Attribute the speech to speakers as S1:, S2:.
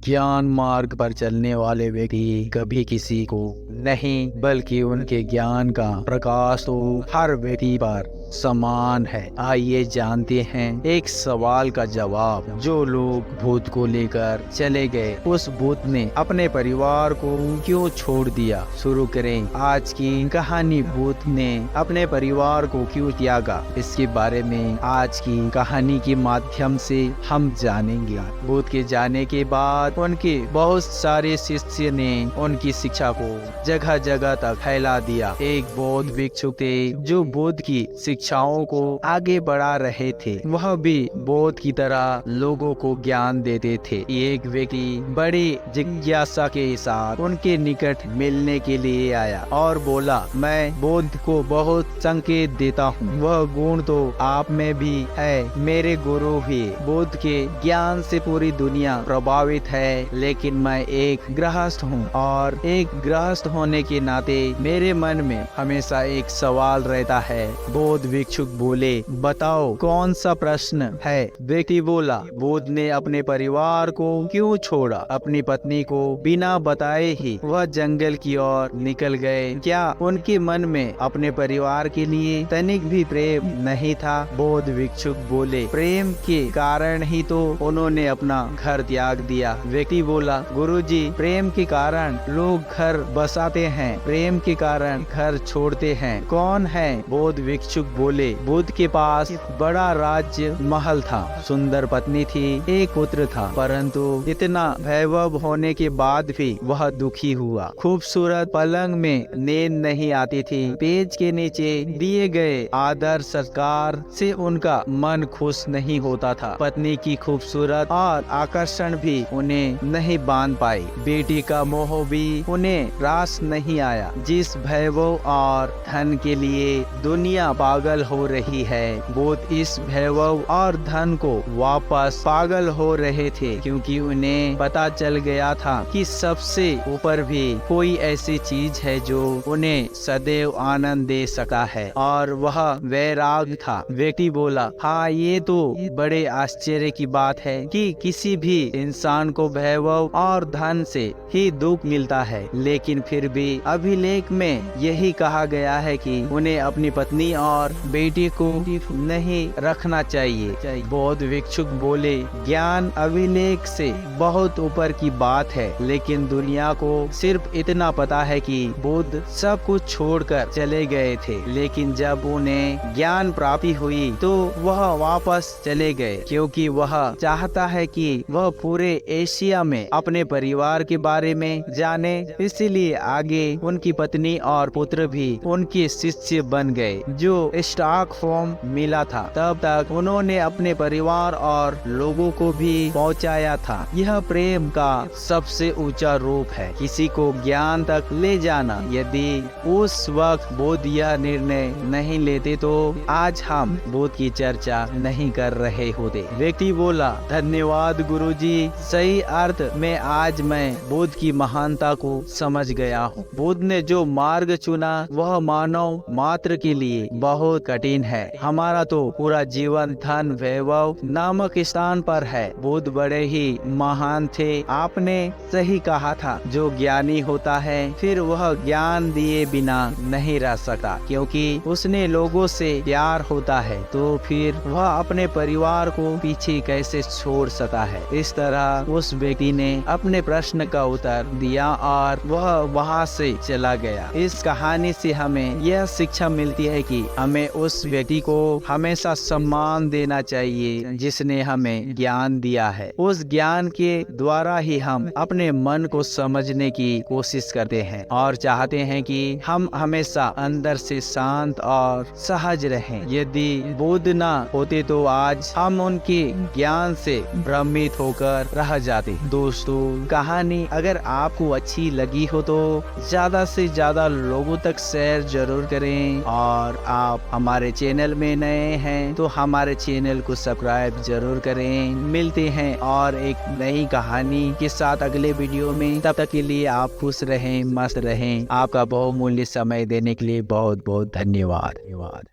S1: ज्ञान मार्ग पर चलने वाले व्यक्ति कभी किसी को नहीं बल्कि उनके ज्ञान का प्रकाश तो हर व्यक्ति पर समान है। आइए जानते हैं एक सवाल का जवाब। जो लोग भूत को लेकर चले गए, उस भूत ने अपने परिवार को क्यों छोड़ दिया? शुरू करें आज की कहानी। भूत ने अपने परिवार को क्यों त्यागा, इसके बारे में आज की कहानी के माध्यम से हम जानेंगे। भूत के जाने के बाद उनके बहुत सारे शिष्य ने उनकी शिक्षा को जगह जगह तक फैला दिया। एक बौद्ध भिक्षु थे जो बुद्ध की शिक्षाओं को आगे बढ़ा रहे थे। वह भी बौद्ध की तरह लोगों को ज्ञान देते थे। एक व्यक्ति बड़ी जिज्ञासा के साथ उनके निकट मिलने के लिए आया और बोला, मैं बुद्ध को बहुत संकेत देता हूँ। वह गुण तो आप में भी है, मेरे गुरु ही। बुद्ध के ज्ञान से पूरी दुनिया प्रभावित है, लेकिन मैं एक गृहस्थ हूँ और एक गृहस्थ होने के नाते मेरे मन में हमेशा एक सवाल रहता है। बौद्ध भिक्षुक बोले, बताओ कौन सा प्रश्न है? व्यक्ति बोला, बुद्ध ने अपने परिवार को क्यों छोड़ा? अपनी पत्नी को बिना बताए ही वह जंगल की ओर निकल गए। क्या उनके मन में अपने परिवार के लिए तनिक भी प्रेम नहीं था? बौद्ध भिक्षुक बोले, प्रेम के कारण ही तो उन्होंने अपना घर त्याग दिया। व्यक्ति बोला, गुरुजी, प्रेम के कारण लोग घर बसाते हैं, प्रेम के कारण घर छोड़ते हैं। कौन है? बौद्ध भिक्षुक बोले, बुद्ध के पास बड़ा राज्य महल था, सुंदर पत्नी थी, एक पुत्र था, परंतु इतना वैभव होने के बाद भी वह दुखी हुआ। खूबसूरत पलंग में नींद नहीं आती थी। पेज के नीचे दिए गए आदर सत्कार से उनका मन खुश नहीं होता था। पत्नी की खूबसूरत और आकर्षण भी उन्हें नहीं बांध पाई। बेटी का मोह भी उन्हें रास नहीं आया। जिस वैभव और धन के लिए दुनिया पागल हो रही है, बुद्ध इस वैभव और धन को वापस पागल हो रहे थे, क्योंकि उन्हें पता चल गया था कि सबसे ऊपर भी कोई ऐसी चीज है जो उन्हें सदैव आनंद दे सकता है, और वह वैराग था। व्यक्ति बोला, हाँ, ये तो बड़े आश्चर्य की बात है कि किसी भी इंसान को वैभव और धन से ही दुख मिलता है, लेकिन फिर भी अभिलेख में यही कहा गया है कि उन्हें अपनी पत्नी और बेटी को नहीं रखना चाहिए। बौद्ध भिक्षुक बोले, ज्ञान अभिलेख से बहुत ऊपर की बात है, लेकिन दुनिया को सिर्फ इतना पता है कि बुद्ध सब कुछ छोड़कर चले गए थे, लेकिन जब उन्हें ज्ञान प्राप्ति हुई तो वह वापस चले गए, क्योंकि वह चाहता है कि वह पूरे एशिया में अपने परिवार के बारे में जाने। इसीलिए आगे उनकी पत्नी और पुत्र भी उनके शिष्य बन गए। जो स्टॉकहोम मिला था, तब तक उन्होंने अपने परिवार और लोगों को भी पहुंचाया था। यह प्रेम का सबसे ऊंचा रूप है, किसी को ज्ञान तक ले जाना। यदि उस वक्त बुद्ध यह निर्णय नहीं लेते तो आज हम बुद्ध की चर्चा नहीं कर रहे होते। व्यक्ति बोला, धन्यवाद गुरुजी, सही अर्थ में आज मैं बुद्ध की महानता को समझ गया हूँ। बुद्ध ने जो मार्ग चुना वह मानव मात्र के लिए बहुत कठिन है। हमारा तो पूरा जीवन धन वैभव नामक स्थान पर है। बुद्ध बड़े ही महान थे। आपने सही कहा था, जो ज्ञानी होता है फिर वह ज्ञान दिए बिना नहीं रह सकता, क्योंकि उसने लोगों से प्यार होता है, तो फिर वह अपने परिवार को पीछे कैसे छोड़ सकता है। इस तरह उस व्यक्ति ने अपने प्रश्न का उत्तर दिया और वह वहाँ से चला गया। इस कहानी से हमें यह शिक्षा मिलती है कि हमें उस व्यक्ति को हमेशा सम्मान देना चाहिए जिसने हमें ज्ञान दिया है। उस ज्ञान के द्वारा ही हम अपने मन को समझने की कोशिश करते हैं और चाहते हैं कि हम हमेशा अंदर से शांत और सहज रहें। यदि बुद्ध ना होते तो आज हम उनके ज्ञान से भ्रमित होकर रह जाते। दोस्तों, कहानी अगर आपको अच्छी लगी हो तो ज्यादा से ज्यादा लोगों तक शेयर जरूर करें, और आप हमारे चैनल में नए हैं तो हमारे चैनल को सब्सक्राइब जरूर करें। मिलते हैं और एक नई कहानी के साथ अगले वीडियो में। तब तक के लिए आप खुश रहें, मस्त रहें। आपका बहुमूल्य समय देने के लिए बहुत बहुत धन्यवाद।